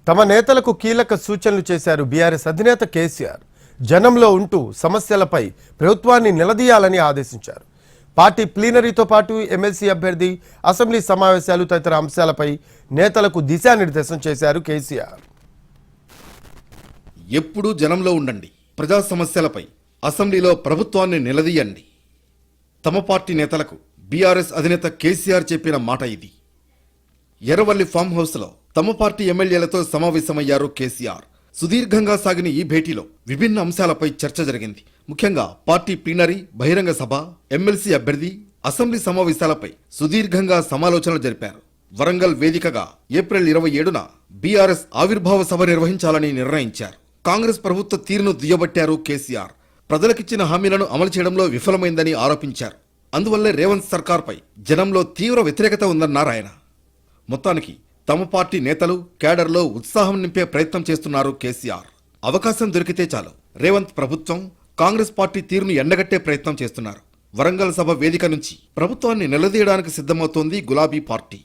తమ నేతలకు కీలక సూచనలు చేశారు బీఆర్ఎస్ అధినేత కేసీఆర్. జనంలో ఉంటూ సమస్యలపై ప్రభుత్వాన్ని నిలదీయాలని ఆదేశించారు. పార్టీ ప్లీనరీతో పాటు ఎమ్మెల్సీ అభ్యర్థి, అసెంబ్లీ సమావేశాలు తదితర అంశాలపై నేతలకు దిశానిర్దేశం చేశారు కేసీఆర్. ఎప్పుడూ జనంలో ఉండండి, ప్రజా సమస్యలపై అసెంబ్లీలో ప్రభుత్వాన్ని నిలదీయండి. తమ పార్టీ నేతలకు బీఆర్ఎస్ అధినేత కేసీఆర్ చెప్పిన మాట ఇది. ఎర్రవల్లి ఫామ్ హౌస్లో తమ పార్టీ ఎమ్మెల్యేలతో సమావేశమయ్యారు కేసీఆర్. సుదీర్ఘంగా సాగిన ఈ భేటీలో విభిన్న అంశాలపై చర్చ జరిగింది. ముఖ్యంగా పార్టీ ప్లీనరీ, బహిరంగ సభ, ఎమ్మెల్సీ అభ్యర్థి, అసెంబ్లీ సమావేశాలపై సుదీర్ఘంగా సమాలోచనలు జరిపారు. వరంగల్ వేదికగా ఏప్రిల్ 27న బీఆర్ఎస్ ఆవిర్భావ సభ నిర్వహించాలని నిర్ణయించారు. కాంగ్రెస్ ప్రభుత్వ తీరును దుయ్యబట్టారు కేసీఆర్. ప్రజలకిచ్చిన హామీలను అమలు చేయడంలో విఫలమైందని ఆరోపించారు. అందువల్లే రేవంత్ సర్కార్పై జనంలో తీవ్ర వ్యతిరేకత ఉందన్నారు ఆయన. మొత్తానికి తమ పార్టీ నేతలు, కేడర్లో ఉత్సాహం నింపే ప్రయత్నం చేస్తున్నారు కేసీఆర్. అవకాశం దొరికితే చాలు రేవంత్ ప్రభుత్వం కాంగ్రెస్ పార్టీ తీరును ఎండగట్టే ప్రయత్నం చేస్తున్నారు. వరంగల్ సభ వేదిక నుంచి ప్రభుత్వాన్ని నిలదీయడానికి సిద్ధమవుతోంది గులాబీ పార్టీ.